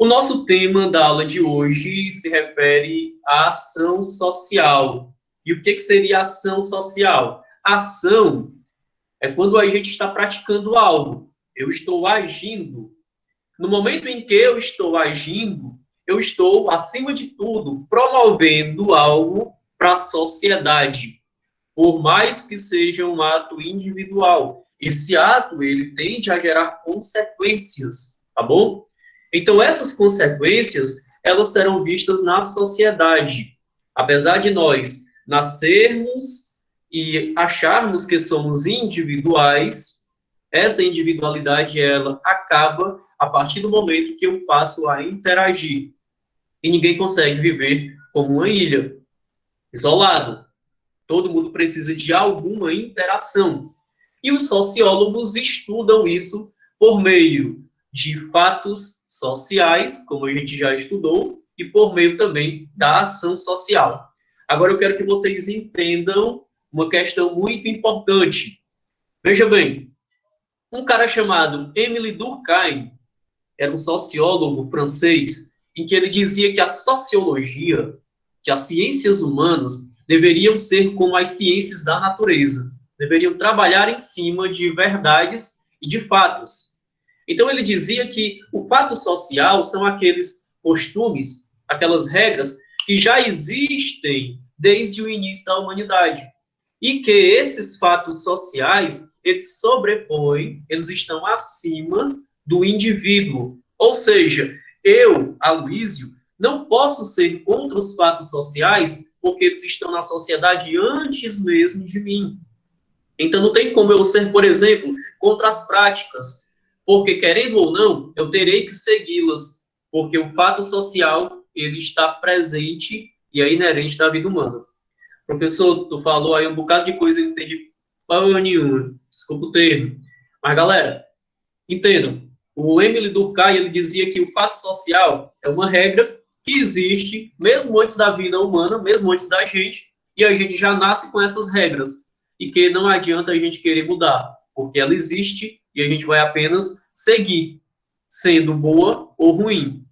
O nosso tema da aula de hoje se refere à ação social. E o que seria ação social? Ação é quando a gente está praticando algo. Eu estou agindo. No momento em que eu estou agindo, eu estou, acima de tudo, promovendo algo para a sociedade, por mais que seja um ato individual. Esse ato, ele tende a gerar consequências, tá bom? Então, essas consequências, elas serão vistas na sociedade. Apesar de nós nascermos e acharmos que somos individuais, essa individualidade, ela acaba a partir do momento que eu passo a interagir. E ninguém consegue viver como uma ilha, isolado. Todo mundo precisa de alguma interação. E os sociólogos estudam isso por meio de fatos sociais, como a gente já estudou, e por meio também da ação social. Agora eu quero que vocês entendam uma questão muito importante. Veja bem, um cara chamado Émile Durkheim era um sociólogo francês em que ele dizia que a sociologia, que as ciências humanas deveriam ser como as ciências da natureza, deveriam trabalhar em cima de verdades e de fatos. Então ele dizia que o fato social são aqueles costumes, aquelas regras que já existem desde o início da humanidade. E que esses fatos sociais, eles sobrepõem, eles estão acima do indivíduo. Ou seja, eu, Aloísio, não posso ser contra os fatos sociais porque eles estão na sociedade antes mesmo de mim. Então não tem como eu ser, por exemplo, contra as práticas, porque querendo ou não, eu terei que segui-las, porque o fato social ele está presente e é inerente da vida humana. Professor, tu falou aí um bocado de coisa e não entendi porra nenhuma. Desculpa o termo. Mas, galera, entendam. O Émile Durkheim, ele dizia que o fato social é uma regra que existe mesmo antes da vida humana, mesmo antes da gente, e a gente já nasce com essas regras. E que não adianta a gente querer mudar, porque ela existe e a gente vai apenas seguir, sendo boa ou ruim.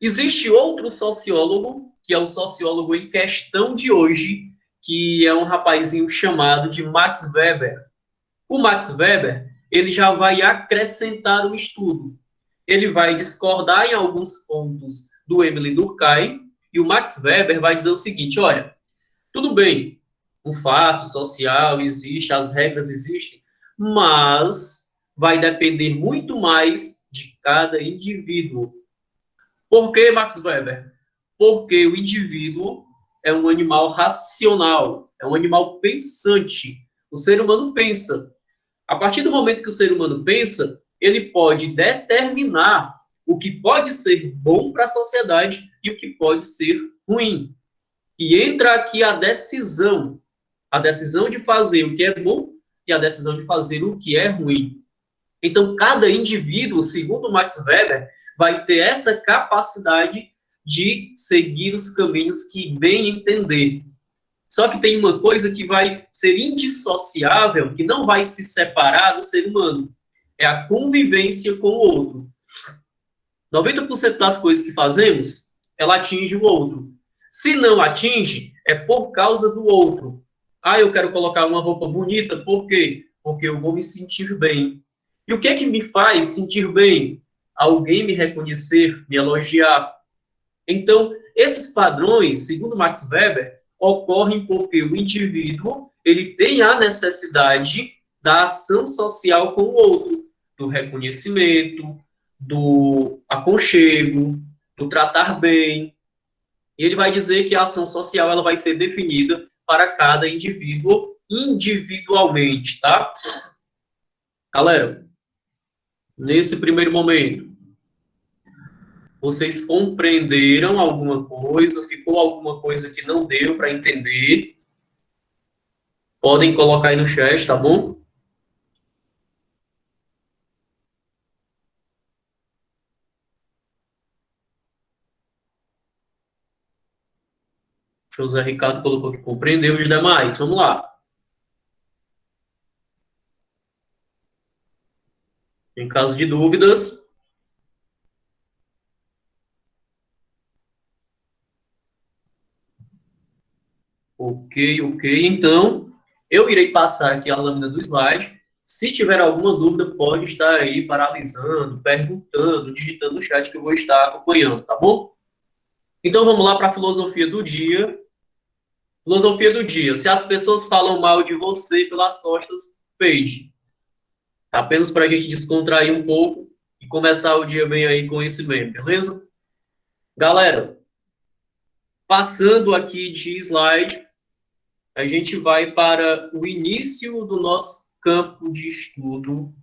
Existe outro sociólogo, que é o sociólogo em questão de hoje, que é um rapazinho chamado de Max Weber. O Max Weber, ele já vai acrescentar o estudo. Ele vai discordar em alguns pontos do Émile Durkheim, e o Max Weber vai dizer o seguinte, olha, tudo bem, o fato social existe, as regras existem, mas vai depender muito mais de cada indivíduo. Por que, Max Weber? Porque o indivíduo é um animal racional, é um animal pensante. O ser humano pensa. A partir do momento que o ser humano pensa, ele pode determinar o que pode ser bom para a sociedade e o que pode ser ruim. E entra aqui a decisão de fazer o que é bom e a decisão de fazer o que é ruim. Então, cada indivíduo, segundo Max Weber, vai ter essa capacidade de seguir os caminhos que bem entender. Só que tem uma coisa que vai ser indissociável, que não vai se separar do ser humano. É a convivência com o outro. 90% das coisas que fazemos, ela atinge o outro. Se não atinge, é por causa do outro. Ah, eu quero colocar uma roupa bonita, por quê? Porque eu vou me sentir bem. E o que é que me faz sentir bem? Alguém me reconhecer, me elogiar. Então, esses padrões, segundo Max Weber, ocorrem porque o indivíduo ele tem a necessidade da ação social com o outro, do reconhecimento, do aconchego, do tratar bem. E ele vai dizer que a ação social ela vai ser definida para cada indivíduo individualmente, tá? Galera, nesse primeiro momento, vocês compreenderam alguma coisa? Ficou alguma coisa que não deu para entender? Podem colocar aí no chat, tá bom? José Ricardo colocou que compreendeu os demais. Vamos lá. Em caso de dúvidas, Ok, ok. Então, eu irei passar aqui a lâmina do slide. Se tiver alguma dúvida, pode estar aí paralisando, perguntando, digitando no chat que eu vou estar acompanhando, tá bom? Então, vamos lá para a filosofia do dia. Filosofia do dia. Se as pessoas falam mal de você pelas costas, page. Apenas para a gente descontrair um pouco e começar o dia bem aí com esse meme, beleza? Galera, passando aqui de slide, a gente vai para o início do nosso campo de estudo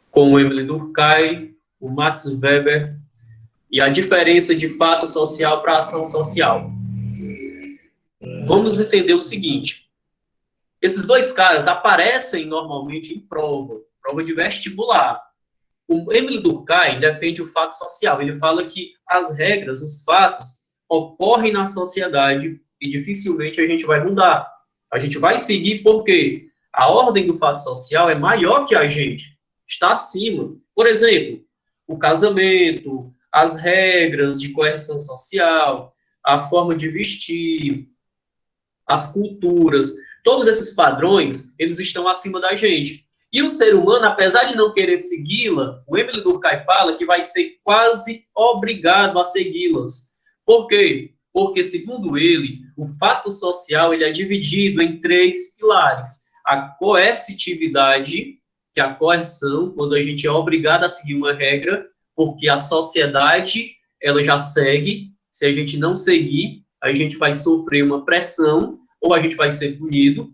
com o Emile Durkheim, o Max Weber e a diferença de fato social para ação social. Vamos entender o seguinte: esses dois caras aparecem normalmente em prova de vestibular. O Emile Durkheim defende o fato social. Ele fala que as regras, os fatos, ocorrem na sociedade e dificilmente a gente vai mudar. A gente vai seguir porque a ordem do fato social é maior que a gente, está acima. Por exemplo, o casamento, as regras de coerção social, a forma de vestir, as culturas, todos esses padrões, eles estão acima da gente. E o ser humano, apesar de não querer segui-la, o Emile Durkheim fala que vai ser quase obrigado a segui-las. Por quê? Porque, segundo ele, o fato social ele é dividido em três pilares. A coercitividade, que é a coerção, quando a gente é obrigado a seguir uma regra, porque a sociedade ela já segue. Se a gente não seguir, a gente vai sofrer uma pressão ou a gente vai ser punido.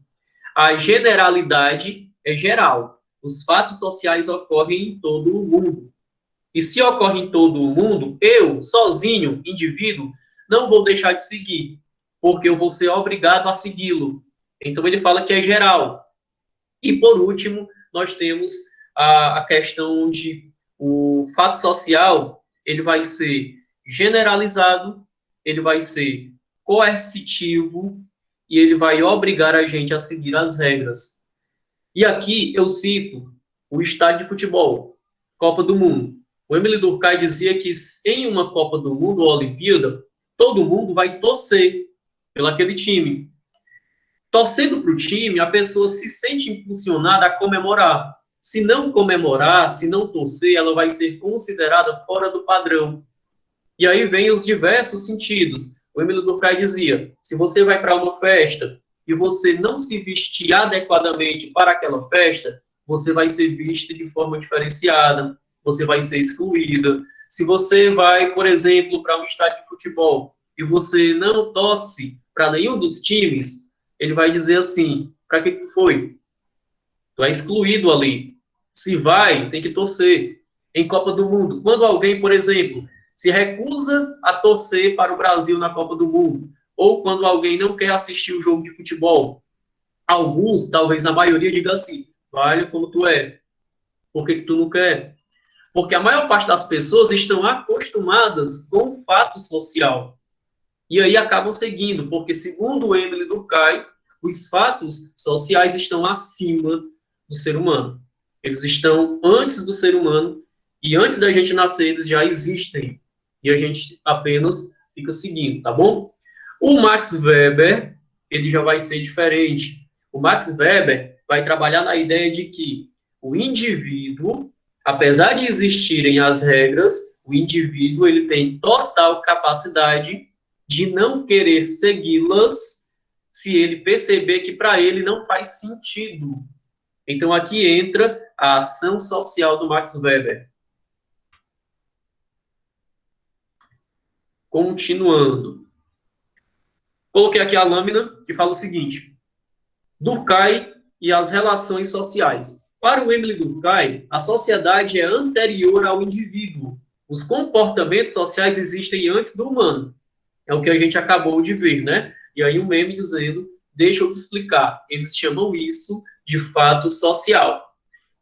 A generalidade é geral. Os fatos sociais ocorrem em todo o mundo. E se ocorre em todo o mundo, eu, sozinho, indivíduo, não vou deixar de seguir, porque eu vou ser obrigado a segui-lo. Então ele fala que é geral. E por último, nós temos a questão de o fato social, ele vai ser generalizado, ele vai ser coercitivo e ele vai obrigar a gente a seguir as regras. E aqui eu cito o estádio de futebol, Copa do Mundo. O Emile Durkheim dizia que em uma Copa do Mundo ou Olimpíada, todo mundo vai torcer pelo aquele time. Torcendo para o time, a pessoa se sente impulsionada a comemorar. Se não comemorar, se não torcer, ela vai ser considerada fora do padrão. E aí vem os diversos sentidos. O Emile Durkheim dizia, se você vai para uma festa e você não se vestir adequadamente para aquela festa, você vai ser vista de forma diferenciada, você vai ser excluída. Se você vai, por exemplo, para um estádio de futebol e você não torce para nenhum dos times, ele vai dizer assim, para que foi? Tu é excluído ali. Se vai, tem que torcer. Em Copa do Mundo, quando alguém, por exemplo, se recusa a torcer para o Brasil na Copa do Mundo, ou quando alguém não quer assistir o jogo de futebol, alguns, talvez a maioria, diga assim, vale como tu é. Por que tu não quer? Porque a maior parte das pessoas estão acostumadas com o fato social. E aí acabam seguindo, porque segundo o Emile Durkheim, os fatos sociais estão acima do ser humano. Eles estão antes do ser humano e antes da gente nascer eles já existem. E a gente apenas fica seguindo, tá bom? O Max Weber, ele já vai ser diferente. O Max Weber vai trabalhar na ideia de que o indivíduo, apesar de existirem as regras, o indivíduo ele tem total capacidade de não querer segui-las se ele perceber que para ele não faz sentido. Então aqui entra a ação social do Max Weber. Continuando. Coloquei aqui a lâmina que fala o seguinte: Durkheim e as relações sociais. Para o Emile Durkheim, a sociedade é anterior ao indivíduo. Os comportamentos sociais existem antes do humano. É o que a gente acabou de ver, né? E aí um meme dizendo, deixa eu te explicar, eles chamam isso de fato social.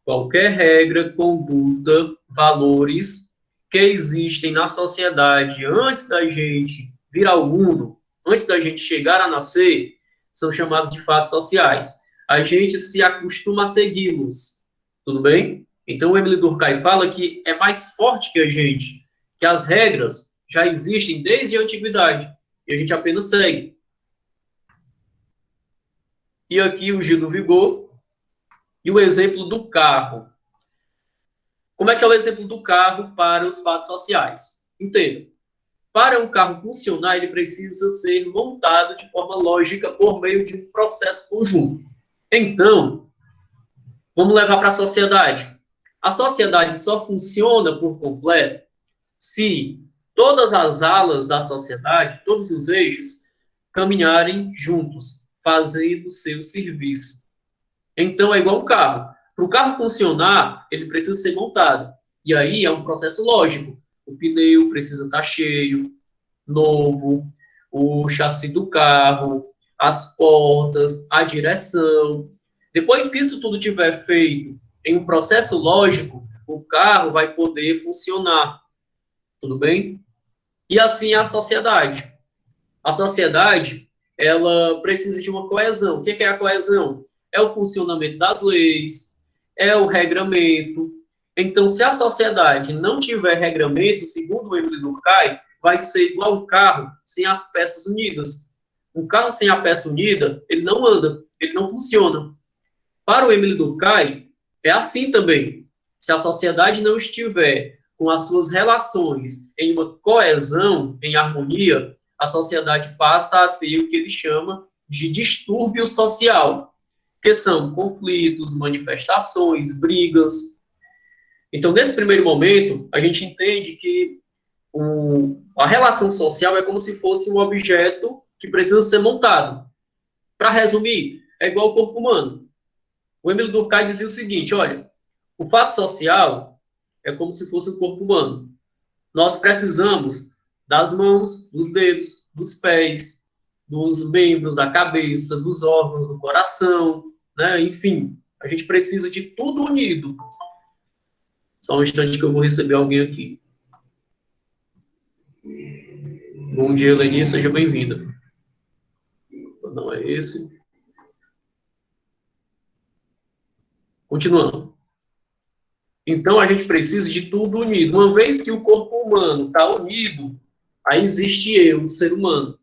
Qualquer regra, conduta, valores que existem na sociedade antes da gente vir ao mundo, antes da gente chegar a nascer, são chamados de fatos sociais. A gente se acostuma a segui-los, tudo bem? Então o Emile Durkheim fala que é mais forte que a gente, que as regras já existem desde a antiguidade e a gente apenas segue. E aqui o Gil do Vigor. E o exemplo do carro. Como é que é o exemplo do carro para os fatos sociais? Entenda. Para um carro funcionar, ele precisa ser montado de forma lógica por meio de um processo conjunto. Então, vamos levar para a sociedade. A sociedade só funciona por completo se todas as alas da sociedade, todos os eixos, caminharem juntos, fazendo seu serviço. Então, é igual um carro. Para o carro funcionar, ele precisa ser montado. E aí é um processo lógico. O pneu precisa estar cheio, novo, o chassi do carro, as portas, a direção. Depois que isso tudo tiver feito em um processo lógico, o carro vai poder funcionar. Tudo bem? E assim é a sociedade. A sociedade, ela precisa de uma coesão. O que é a coesão? É o funcionamento das leis, é o regramento. Então, se a sociedade não tiver regramento, segundo o Emile Durkheim, vai ser igual um carro sem as peças unidas. Um carro sem a peça unida, ele não anda, ele não funciona. Para o Emile Durkheim, é assim também. Se a sociedade não estiver com as suas relações em uma coesão, em harmonia, a sociedade passa a ter o que ele chama de distúrbio social, que são conflitos, manifestações, brigas. Então, nesse primeiro momento, a gente entende que a relação social é como se fosse um objeto que precisa ser montado. Para resumir, é igual ao corpo humano. O Emile Durkheim dizia o seguinte, olha, o fato social é como se fosse o corpo humano. Nós precisamos das mãos, dos dedos, dos pés, dos membros da cabeça, dos órgãos do coração, né? Enfim, a gente precisa de tudo unido. Só um instante que eu vou receber alguém aqui. Bom dia, Leni, seja bem-vinda. Não é esse. Continuando. Então, a gente precisa de tudo unido. Uma vez que o corpo humano está unido, aí existe eu, o ser humano.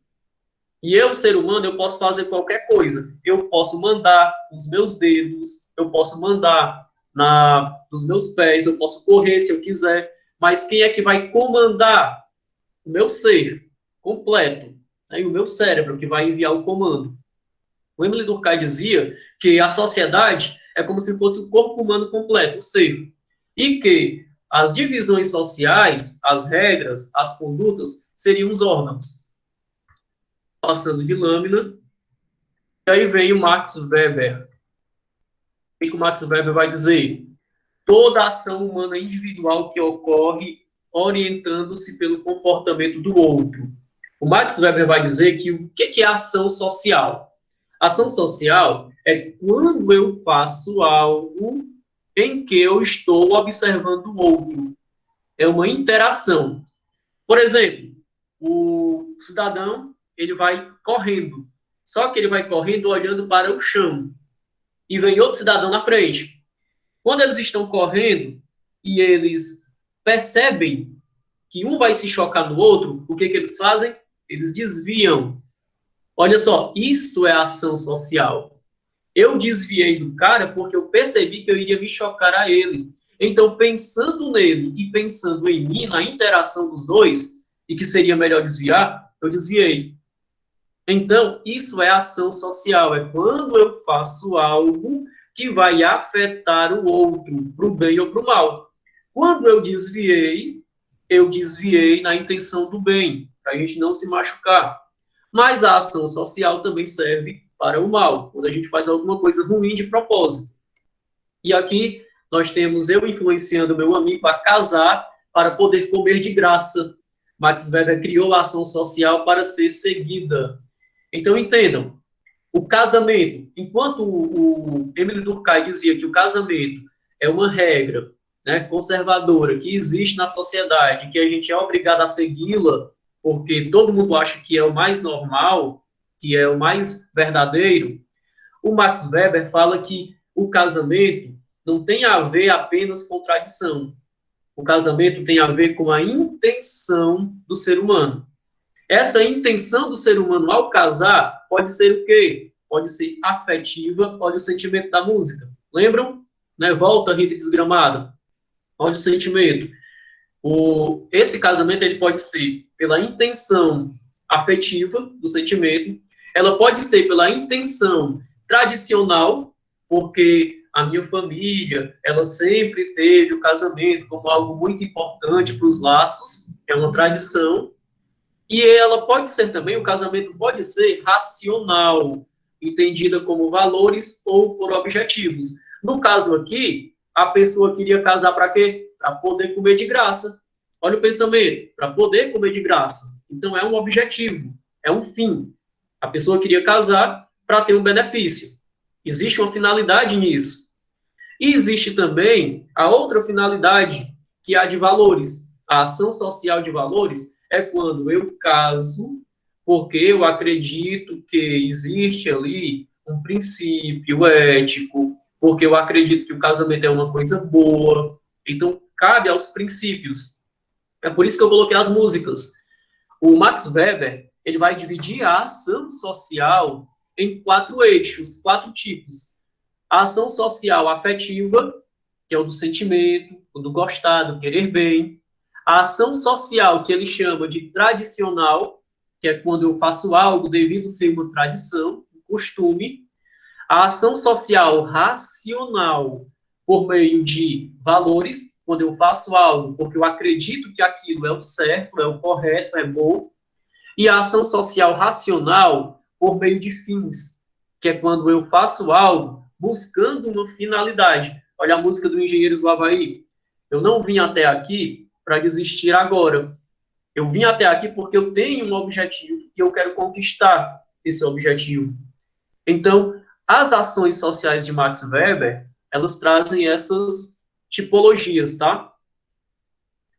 E eu, ser humano, eu posso fazer qualquer coisa. Eu posso mandar os meus dedos, eu posso mandar nos meus pés, eu posso correr se eu quiser. Mas quem é que vai comandar? O meu ser completo. Né? E o meu cérebro que vai enviar o comando. O Emile Durkheim dizia que a sociedade é como se fosse o corpo humano completo, o ser. E que as divisões sociais, as regras, as condutas, seriam os órgãos. Passando de lâmina. E aí vem o Max Weber. O que o Max Weber vai dizer? Toda ação humana individual que ocorre orientando-se pelo comportamento do outro. O Max Weber vai dizer que o que é ação social? Ação social é quando eu faço algo em que eu estou observando o outro. É uma interação. Por exemplo, o cidadão, ele vai correndo. Só que ele vai correndo olhando para o chão. E vem outro cidadão na frente. Quando eles estão correndo e eles percebem que um vai se chocar no outro, o que eles fazem? Eles desviam. Olha só, isso é ação social. Eu desviei do cara porque eu percebi que eu iria me chocar a ele. Então, pensando nele e pensando em mim, na interação dos dois, e que seria melhor desviar, eu desviei. Então, isso é ação social. É quando eu faço algo que vai afetar o outro, para o bem ou para o mal. Quando eu desviei na intenção do bem, para a gente não se machucar. Mas a ação social também serve para o mal, quando a gente faz alguma coisa ruim de propósito. E aqui nós temos eu influenciando meu amigo a casar para poder comer de graça. Max Weber criou a ação social para ser seguida. Então entendam, o casamento, enquanto o Emile Durkheim dizia que o casamento é uma regra, né, conservadora que existe na sociedade, que a gente é obrigado a segui-la, porque todo mundo acha que é o mais normal, que é o mais verdadeiro, o Max Weber fala que o casamento não tem a ver apenas com tradição. O casamento tem a ver com a intenção do ser humano. Essa intenção do ser humano ao casar pode ser o quê? pode ser afetiva, olha o sentimento da música. Lembram? Né? Volta, Rita Desgramada. Olha o sentimento. Esse casamento ele pode ser pela intenção afetiva do sentimento, ela pode ser pela intenção tradicional, porque a minha família, ela sempre teve o casamento como algo muito importante para os laços, é uma tradição, e ela pode ser também, o casamento pode ser racional, entendida como valores ou por objetivos. No caso aqui, a pessoa queria casar para quê? Para poder comer de graça. Olha o pensamento, para poder comer de graça. Então é um objetivo, é um fim. A pessoa queria casar para ter um benefício. Existe uma finalidade nisso. E existe também a outra finalidade, que é a de valores. A ação social de valores é quando eu caso porque eu acredito que existe ali um princípio ético, porque eu acredito que o casamento é uma coisa boa. Então, cabe aos princípios. É por isso que eu coloquei as músicas. O Max Weber, ele vai dividir a ação social em 4 eixos, 4 tipos. A ação social afetiva, que é o do sentimento, o do gostar, do querer bem. A ação social, que ele chama de tradicional, que é quando eu faço algo devido ser uma tradição, um costume. A ação social racional, por meio de valores, quando eu faço algo porque eu acredito que aquilo é o certo, é o correto, é bom. E a ação social racional, por meio de fins, que é quando eu faço algo buscando uma finalidade. Olha a música do Engenheiros do Havaí. Eu não vim até aqui para desistir agora. Eu vim até aqui porque eu tenho um objetivo e eu quero conquistar esse objetivo. Então, as ações sociais de Max Weber, elas trazem essas tipologias, tá?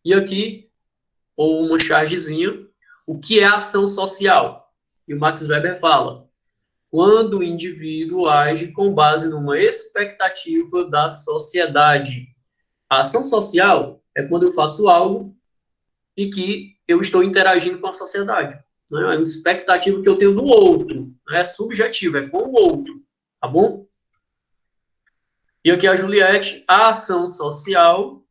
E aqui, uma chargezinha, o que é ação social? E o Max Weber fala, quando o indivíduo age com base numa expectativa da sociedade. A ação social é quando eu faço algo e que eu estou interagindo com a sociedade. Né? É uma expectativa que eu tenho do outro. Né? É subjetivo, é com o outro. Tá bom? E aqui a Juliette, a ação social.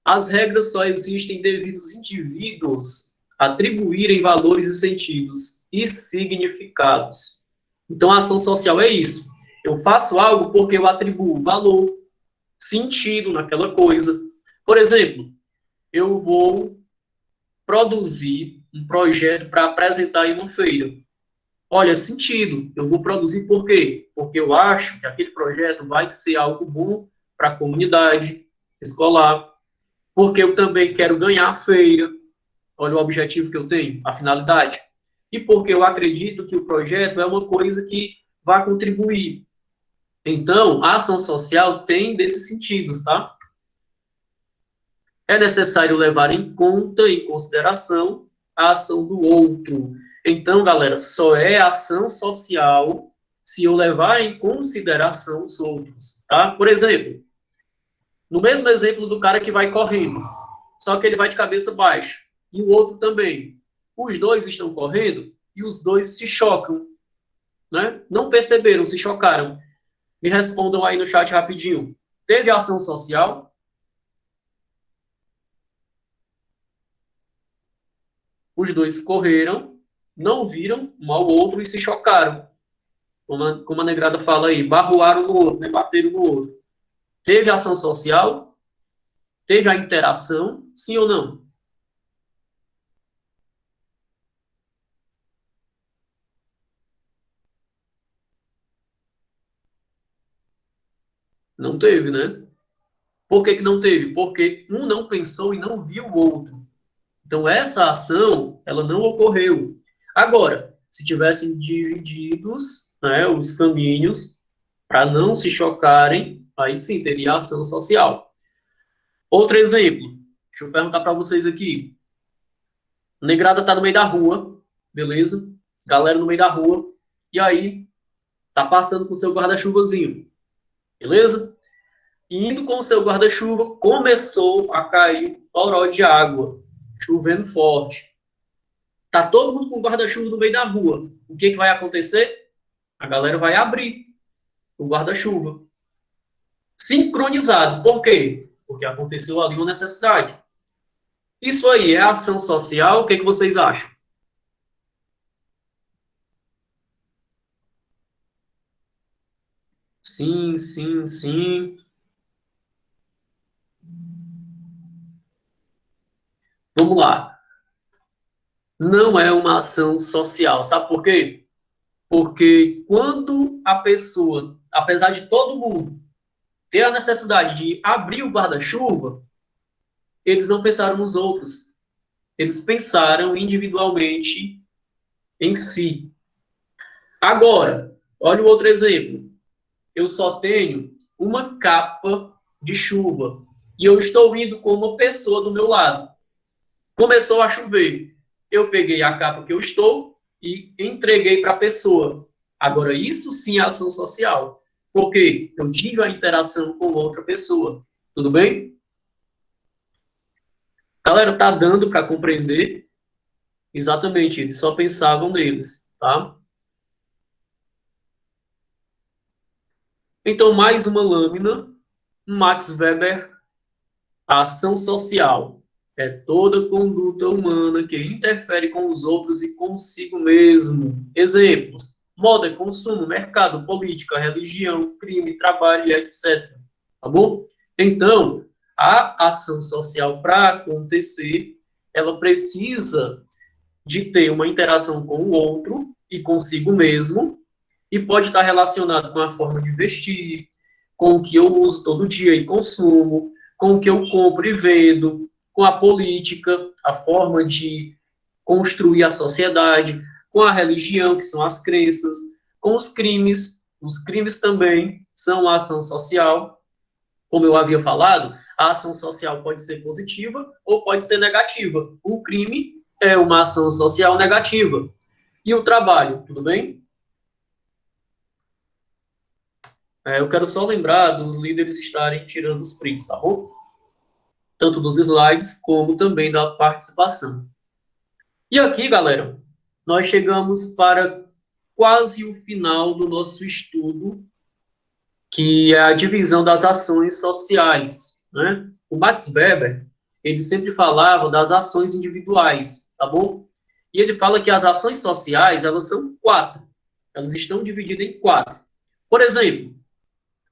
As regras só existem devido aos indivíduos atribuírem valores e sentidos e significados. Então, a ação social é isso. Eu faço algo porque eu atribuo valor, sentido naquela coisa. Por exemplo, eu vou produzir um projeto para apresentar em uma feira. Olha, sentido. Eu vou produzir por quê? Porque eu acho que aquele projeto vai ser algo bom para a comunidade escolar. Porque eu também quero ganhar a feira. Olha o objetivo que eu tenho, a finalidade. E porque eu acredito que o projeto é uma coisa que vai contribuir. Então, a ação social tem desses sentidos, tá? É necessário levar em conta, em consideração, a ação do outro. Então, galera, só é ação social se eu levar em consideração os outros, tá? Por exemplo, no mesmo exemplo do cara que vai correndo, só que ele vai de cabeça baixa, e o outro também. Os dois estão correndo e os dois se chocam, né? Não perceberam, se chocaram. Me respondam aí no chat rapidinho. Teve ação social? Os dois correram, não viram um ao outro e se chocaram. Como a negrada fala aí, barroaram no outro, né? Bateram no outro. Teve ação social? Teve a interação? Sim ou não? Não teve, né? Por que que não teve? Porque um não pensou e não viu o outro. Então, essa ação, ela não ocorreu. Agora, se tivessem divididos, né, os caminhos para não se chocarem, aí sim teria ação social. Outro exemplo, deixa eu perguntar para vocês aqui. A negrada tá no meio da rua, beleza? Galera no meio da rua, e aí tá passando com o seu guarda-chuvazinho, beleza? Indo com o seu guarda-chuva, começou a cair um toró de água, chovendo forte. Tá todo mundo com guarda-chuva no meio da rua. O que vai acontecer? A galera vai abrir o guarda-chuva. Sincronizado. Por quê? Porque aconteceu ali uma necessidade. Isso aí é ação social? O que vocês acham? Sim, sim, sim. Vamos lá. Não é uma ação social. Sabe por quê? Porque quando a pessoa, apesar de todo mundo ter a necessidade de abrir o guarda-chuva, eles não pensaram nos outros. Eles pensaram individualmente em si. Agora, olha o outro exemplo. Eu só tenho uma capa de chuva e eu estou indo com uma pessoa do meu lado. Começou a chover. Eu peguei a capa que eu estou e entreguei para a pessoa. Agora, isso sim é ação social. Porque eu tive a interação com outra pessoa. Tudo bem? Galera, tá dando para compreender? Exatamente, eles só pensavam neles, tá? Então, mais uma lâmina. Max Weber, a ação social. É toda conduta humana que interfere com os outros e consigo mesmo. Exemplos: moda, consumo, mercado, política, religião, crime, trabalho, etc. Tá bom? Então, a ação social, para acontecer, ela precisa de ter uma interação com o outro e consigo mesmo, e pode estar relacionado com a forma de vestir, com o que eu uso todo dia e consumo, com o que eu compro e vendo, com a política, a forma de construir a sociedade, com a religião, que são as crenças, com os crimes. Os crimes também são a ação social. Como eu havia falado, a ação social pode ser positiva ou pode ser negativa. O crime é uma ação social negativa. E o trabalho, tudo bem? Eu quero só lembrar dos líderes estarem tirando os prints, tá bom? Tanto dos slides como também da participação. E aqui, galera, nós chegamos para quase o final do nosso estudo, que é a divisão das ações sociais, né? O Max Weber, ele sempre falava das ações individuais, tá bom? E ele fala que as ações sociais, elas são quatro. Elas estão divididas em quatro. Por exemplo,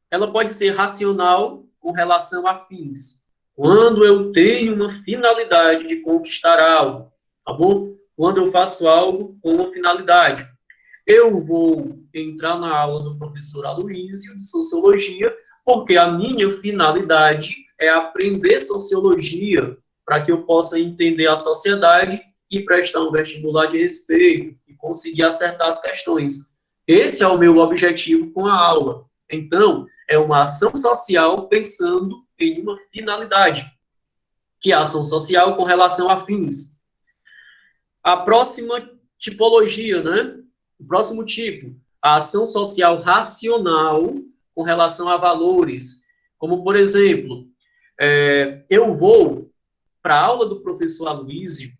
ela pode ser racional com relação a fins. Quando eu tenho uma finalidade de conquistar algo, tá bom? Quando eu faço algo com uma finalidade. Eu vou entrar na aula do professor Aloysio de Sociologia, porque a minha finalidade é aprender Sociologia, para que eu possa entender a sociedade e prestar um vestibular de respeito e conseguir acertar as questões. Esse é o meu objetivo com a aula. Então, é uma ação social pensando em uma finalidade, que é a ação social com relação a fins. A próxima tipologia, né? O próximo tipo, a ação social racional com relação a valores. Como, por exemplo, eu vou para a aula do professor Aloysio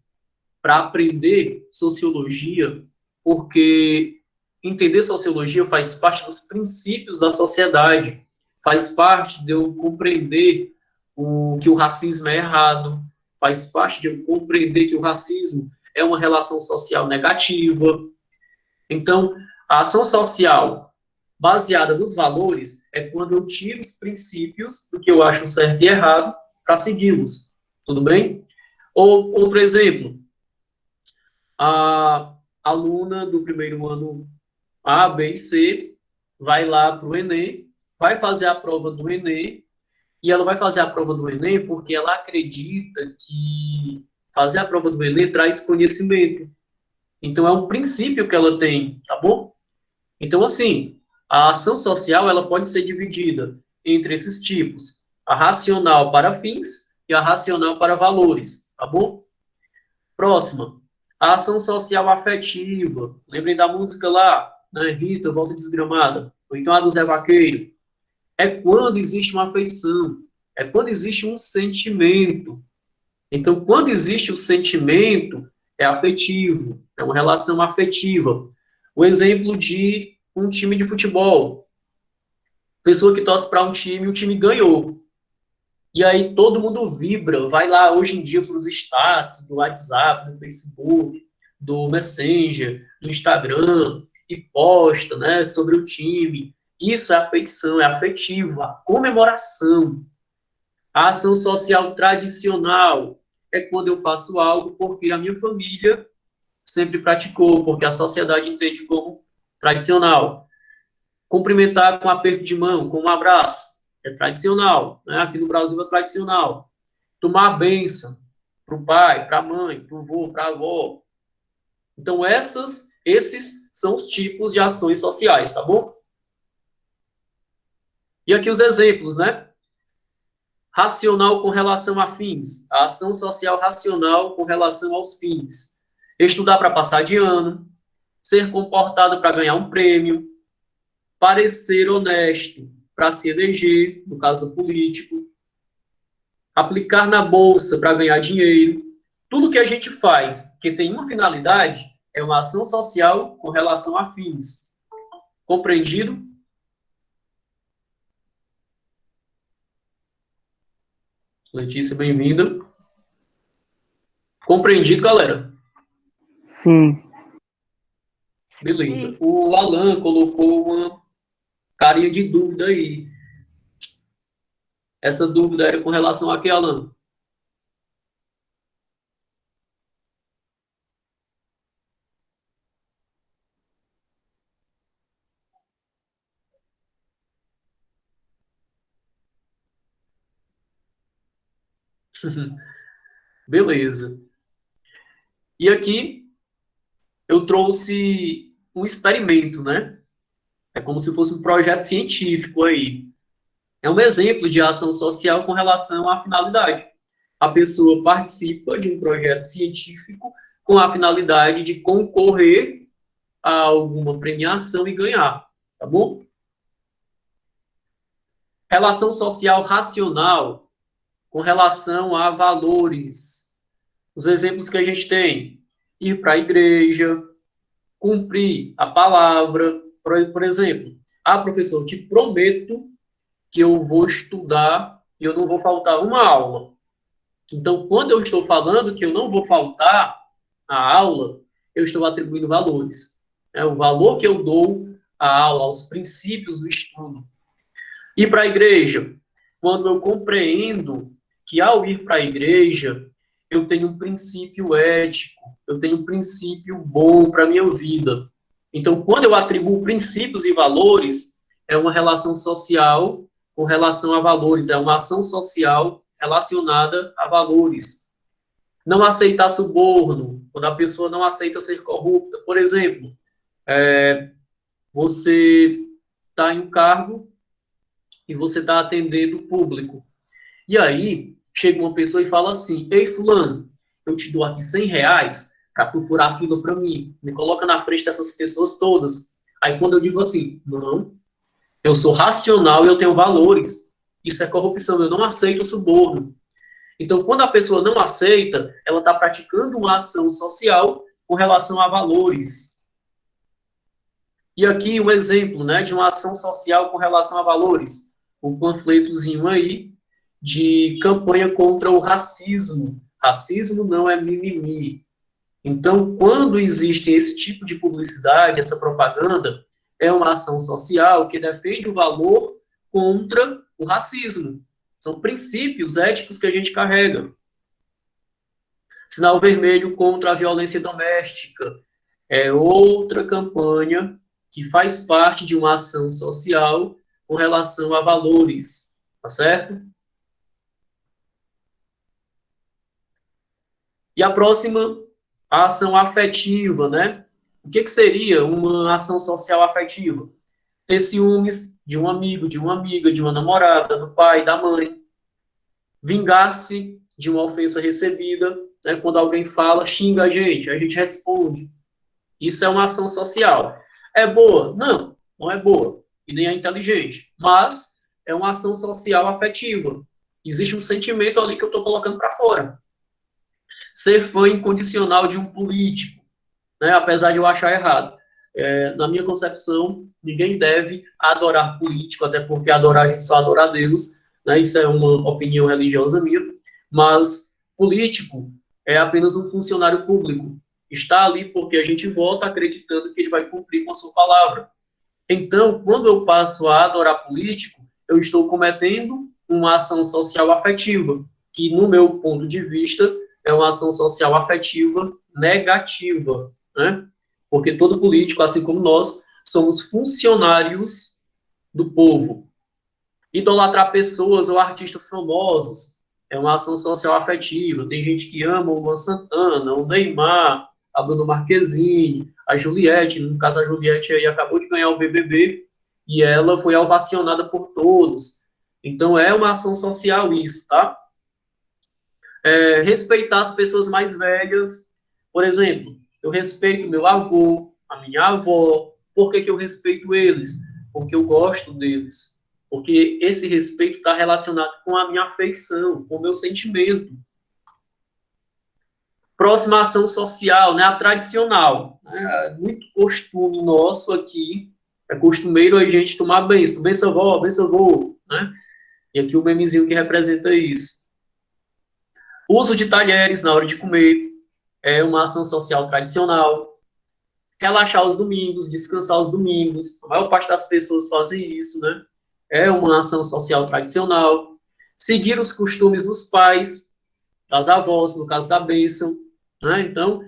para aprender sociologia, porque entender sociologia faz parte dos princípios da sociedade, faz parte de eu compreender que o racismo é errado, faz parte de eu compreender que o racismo é uma relação social negativa. Então, a ação social baseada nos valores é quando eu tiro os princípios do que eu acho certo e errado para segui-los. Tudo bem? Ou, outro exemplo, a aluna do primeiro ano A, B e C vai lá para o Enem, vai fazer a prova do Enem, e ela vai fazer a prova do Enem porque ela acredita que fazer a prova do Enem traz conhecimento. Então, é um princípio que ela tem, tá bom? Então, assim, a ação social ela pode ser dividida entre esses tipos: a racional para fins e a racional para valores, tá bom? Próxima, a ação social afetiva. Lembrem da música lá, né? Rita, Volta Desgramada. Ou então a do Zé Vaqueiro. É quando existe uma afeição, é quando existe um sentimento. Então, quando existe o sentimento, é afetivo, é uma relação afetiva. O exemplo de um time de futebol. Pessoa que torce para um time, o time ganhou. E aí todo mundo vibra, vai lá hoje em dia para os status do WhatsApp, do Facebook, do Messenger, do Instagram, e posta, né, sobre o time. Isso é afeição, é afetivo, a comemoração. A ação social tradicional é quando eu faço algo porque a minha família sempre praticou, porque a sociedade entende como tradicional. Cumprimentar com um aperto de mão, com um abraço, é tradicional, né? Aqui no Brasil é tradicional. Tomar a bênção para o pai, para a mãe, para o avô, para a avó. Então, esses são os tipos de ações sociais, tá bom? E aqui os exemplos, né? Racional com relação a fins. A ação social racional com relação aos fins. Estudar para passar de ano. Ser comportado para ganhar um prêmio. Parecer honesto para se eleger, no caso do político. Aplicar na bolsa para ganhar dinheiro. Tudo que a gente faz que tem uma finalidade é uma ação social com relação a fins. Compreendido? Letícia, bem-vinda. Compreendido, galera? Sim. Beleza. O Alan colocou uma carinha de dúvida aí. Essa dúvida era com relação a que, Alan? Beleza. E aqui eu trouxe um experimento, né? É como se fosse um projeto científico aí. É um exemplo de ação social com relação à finalidade. A pessoa participa de um projeto científico com a finalidade de concorrer a alguma premiação e ganhar, tá bom? Relação social racional com relação a valores. Os exemplos que a gente tem: ir para a igreja, cumprir a palavra. Por exemplo, professor, eu te prometo que eu vou estudar e eu não vou faltar uma aula. Então, quando eu estou falando que eu não vou faltar a aula, eu estou atribuindo valores. É o valor que eu dou à aula, aos princípios do estudo. Ir para a igreja, quando eu compreendo que ao ir para a igreja, eu tenho um princípio ético, eu tenho um princípio bom para a minha vida. Então, quando eu atribuo princípios e valores, é uma relação social com relação a valores, é uma ação social relacionada a valores. Não aceitar suborno, quando a pessoa não aceita ser corrupta. Por exemplo, você está em um cargo e você está atendendo o público. E aí, chega uma pessoa e fala assim: ei, fulano, eu te dou aqui R$ 100 para procurar aquilo para mim. Me coloca na frente dessas pessoas todas. Aí, quando eu digo assim, não, eu sou racional e eu tenho valores. Isso é corrupção, eu não aceito o suborno. Então, quando a pessoa não aceita, ela está praticando uma ação social com relação a valores. E aqui um exemplo, né, de uma ação social com relação a valores. Um panfletozinho aí de campanha contra o racismo. Racismo não é mimimi. Então, quando existe esse tipo de publicidade, essa propaganda, é uma ação social que defende o valor contra o racismo. São princípios éticos que a gente carrega. Sinal vermelho contra a violência doméstica. É outra campanha que faz parte de uma ação social com relação a valores, tá certo? E a próxima, a ação afetiva, né? O que seria uma ação social afetiva? Ter ciúmes de um amigo, de uma amiga, de uma namorada, do pai, da mãe. Vingar-se de uma ofensa recebida, né? Quando alguém fala, xinga a gente responde. Isso é uma ação social. É boa? Não, não é boa. E nem é inteligente. Mas é uma ação social afetiva. Existe um sentimento ali que eu estou colocando para fora. ser fã incondicional de um político, né? Apesar de eu achar errado. Na minha concepção, ninguém deve adorar político, até porque adorar a gente só adora a Deus, né? Isso é uma opinião religiosa minha, mas político é apenas um funcionário público. Está ali porque a gente vota acreditando que ele vai cumprir com a sua palavra. Então, quando eu passo a adorar político, eu estou cometendo uma ação social afetiva, que, no meu ponto de vista, é uma ação social afetiva negativa, né? Porque todo político, assim como nós, somos funcionários do povo. Idolatrar pessoas ou artistas famosos é uma ação social afetiva. Tem gente que ama o Luan Santana, o Neymar, a Bruna Marquezine, a Juliette. No caso, a Juliette aí acabou de ganhar o BBB e ela foi ovacionada por todos. Então, é uma ação social isso, tá? Respeitar as pessoas mais velhas. Por exemplo, eu respeito meu avô, a minha avó. Por que eu respeito eles? Porque eu gosto deles. Porque esse respeito está relacionado com a minha afeição, com o meu sentimento. Próxima ação social, né, a tradicional. Né, muito costume nosso aqui, é costumeiro a gente tomar benção. Benção, avó, benção, avô. Né? E aqui o memezinho que representa isso. Uso de talheres na hora de comer é uma ação social tradicional. Relaxar os domingos, descansar os domingos. A maior parte das pessoas fazem isso, né? É uma ação social tradicional. Seguir os costumes dos pais, das avós, no caso da bênção. Né? Então,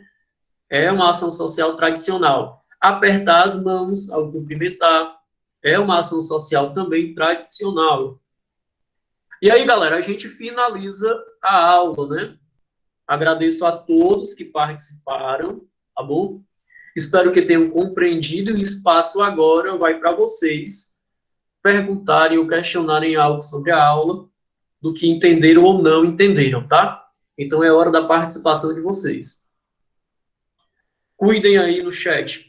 é uma ação social tradicional. Apertar as mãos ao cumprimentar é uma ação social também tradicional. E aí, galera, a gente finaliza a aula, né? Agradeço a todos que participaram, tá bom? Espero que tenham compreendido e o espaço agora vai para vocês perguntarem ou questionarem algo sobre a aula, do que entenderam ou não entenderam, tá? Então é hora da participação de vocês. Cuidem aí no chat.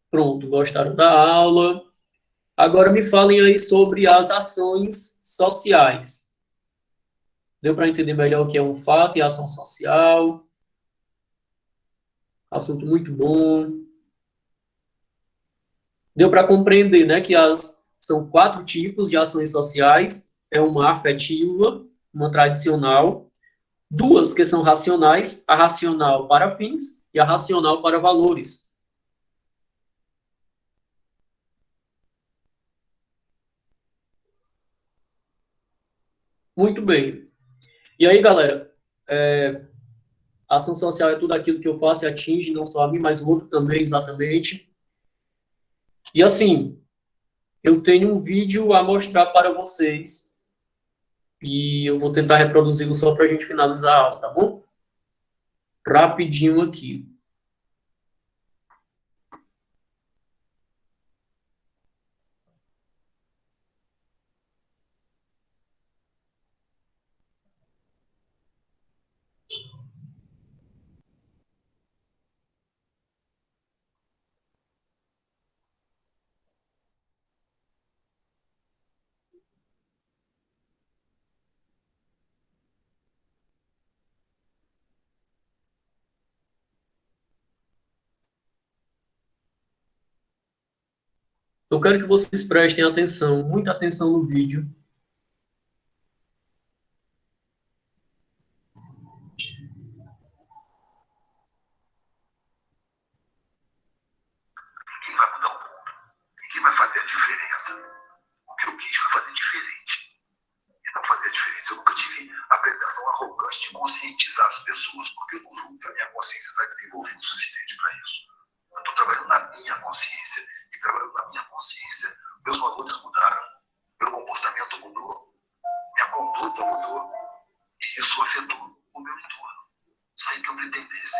Pronto, gostaram da aula? Agora me falem aí sobre as ações sociais. Deu para entender melhor o que é um fato e ação social? Assunto muito bom. Deu para compreender, né, que são 4 tipos de ações sociais. É uma afetiva, uma tradicional, 2 que são racionais, a racional para fins e a racional para valores. Muito bem. E aí, galera, a ação social é tudo aquilo que eu faço e atinge não só a mim, mas o outro também, exatamente. E assim, eu tenho um vídeo a mostrar para vocês e eu vou tentar reproduzi-lo só para a gente finalizar a aula, tá bom? Rapidinho aqui. Eu quero que vocês prestem atenção, muita atenção no vídeo. Ninguém vai mudar o mundo. Ninguém vai fazer a diferença. O que eu quis foi fazer diferente. E não fazer a diferença. Eu nunca tive a pretensão arrogante de conscientizar as pessoas, porque eu não julgo que a minha consciência está desenvolvida o suficiente para isso. Eu estou trabalhando na minha consciência. E trabalhando na minha consciência, meus valores mudaram. Meu comportamento mudou. Minha conduta mudou. E isso afetou o meu entorno. Sem que eu pretendesse.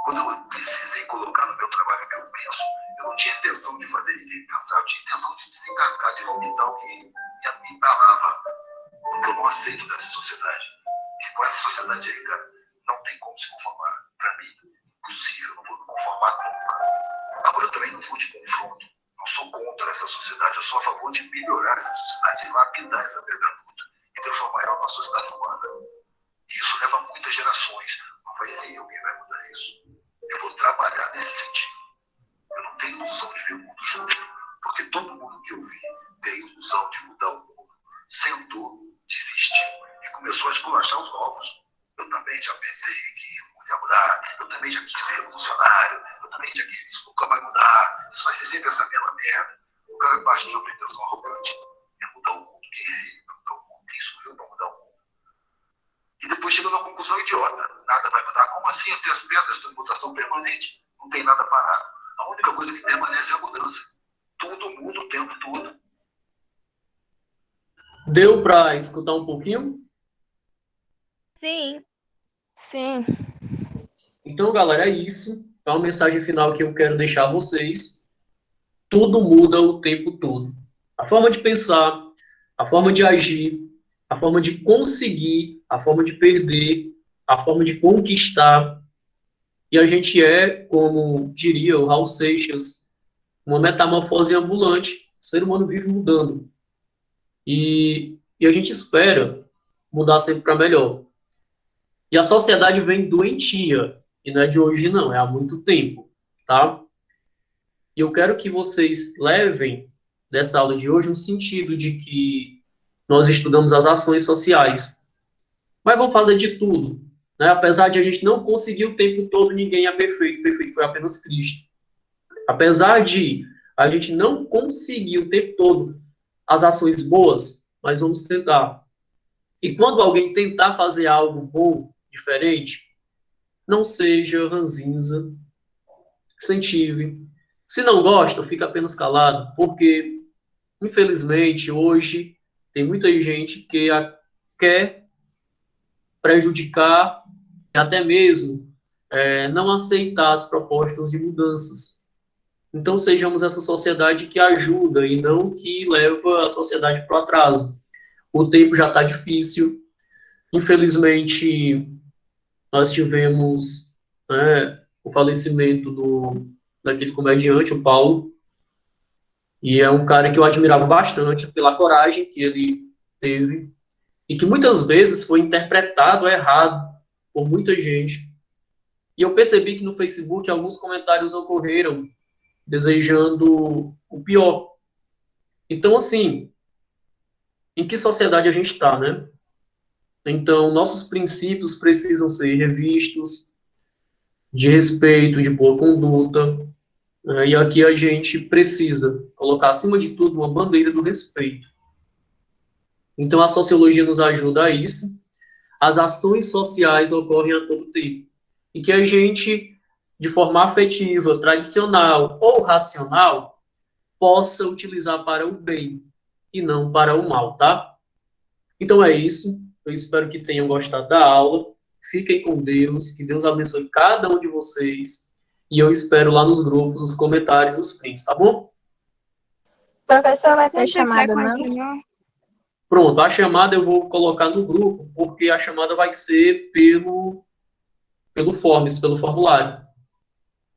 Quando eu precisei colocar no meu trabalho o que eu penso, eu não tinha intenção de fazer ninguém pensar, eu tinha intenção de desengasgar, de vomitar o que me entalava, porque eu não aceito dessa sociedade. E com essa sociedade aí, cara, não tem como se conformar. Para mim, sou a favor de melhorar essa sociedade, de lapidar essa pedra bruta e transformar ela numa sociedade humana. E isso leva muitas gerações. Não vai ser eu quem vai mudar isso. Eu vou trabalhar nesse sentido. Eu não tenho ilusão de ver o mundo justo, porque todo mundo que eu vi tem ilusão de mudar o mundo, sentou, desistiu e começou a esculachar os novos. Eu também já pensei que o mundo ia mudar, eu também já quis ser revolucionário, eu também já quis, isso nunca vai mudar, isso vai ser sempre essa mesma merda. O cara parte de uma pretensão arrogante, é mudar o mundo, quem é ele para mudar o mundo, quem sou eu para mudar o mundo? E depois chega numa conclusão idiota, nada vai mudar. Como assim até as pedras de mutação permanente? Não tem nada parado. A única coisa que permanece é a mudança. Tudo muda o tempo todo. Deu para escutar um pouquinho? Sim. Sim. Então, galera, é isso. É uma mensagem final que eu quero deixar a vocês. Tudo muda o tempo todo. A forma de pensar, a forma de agir, a forma de conseguir, a forma de perder, a forma de conquistar. E a gente é, como diria o Raul Seixas, uma metamorfose ambulante. O ser humano vive mudando. E a gente espera mudar sempre para melhor. E a sociedade vem doentia. E não é de hoje, não. É há muito tempo. Tá? E eu quero que vocês levem dessa aula de hoje um sentido de que nós estudamos as ações sociais. Mas vamos fazer de tudo. Né? Apesar de a gente não conseguir o tempo todo, ninguém é perfeito. Perfeito foi apenas Cristo. Apesar de a gente não conseguir o tempo todo as ações boas, mas vamos tentar. E quando alguém tentar fazer algo bom, diferente, não seja ranzinza, incentive. Se não gosta, fica apenas calado, porque, infelizmente, hoje tem muita gente que quer prejudicar, até mesmo não aceitar as propostas de mudanças. Então, sejamos essa sociedade que ajuda e não que leva a sociedade para o atraso. O tempo já está difícil. Infelizmente, nós tivemos o falecimento daquele comediante, o Paulo, e é um cara que eu admirava bastante pela coragem que ele teve e que muitas vezes foi interpretado errado por muita gente. E eu percebi que no Facebook alguns comentários ocorreram desejando o pior. Então, assim, em que sociedade a gente está, né? Então, nossos princípios precisam ser revistos, de respeito, de boa conduta, né? E aqui a gente precisa colocar, acima de tudo, uma bandeira do respeito. Então, a sociologia nos ajuda a isso. As ações sociais ocorrem a todo tempo. E que a gente, de forma afetiva, tradicional ou racional, possa utilizar para o bem e não para o mal, tá? Então é isso. Eu espero que tenham gostado da aula. Fiquem com Deus, que Deus abençoe cada um de vocês. E eu espero lá nos grupos os comentários, os prints, tá bom? Professor, vai ter Sempre chamada, com não? esse senhor. Pronto, a chamada eu vou colocar no grupo, porque a chamada vai ser pelo Forms, pelo formulário.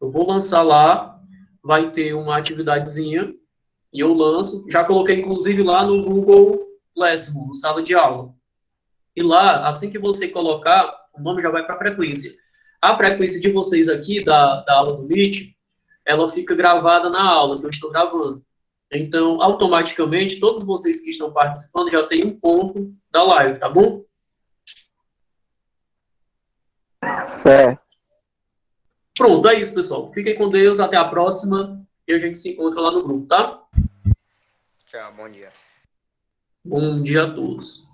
Eu vou lançar lá, vai ter uma atividadezinha, e eu lanço. Já coloquei, inclusive, lá no Google Classroom, no sala de aula. E lá, assim que você colocar, o nome já vai para a frequência. A frequência de vocês aqui, da aula do Meet, ela fica gravada na aula que eu estou gravando. Então, automaticamente, todos vocês que estão participando já têm um ponto da live, tá bom? Certo. Pronto, é isso, pessoal. Fiquem com Deus, até a próxima. E a gente se encontra lá no grupo, tá? Tchau, bom dia. Bom dia a todos.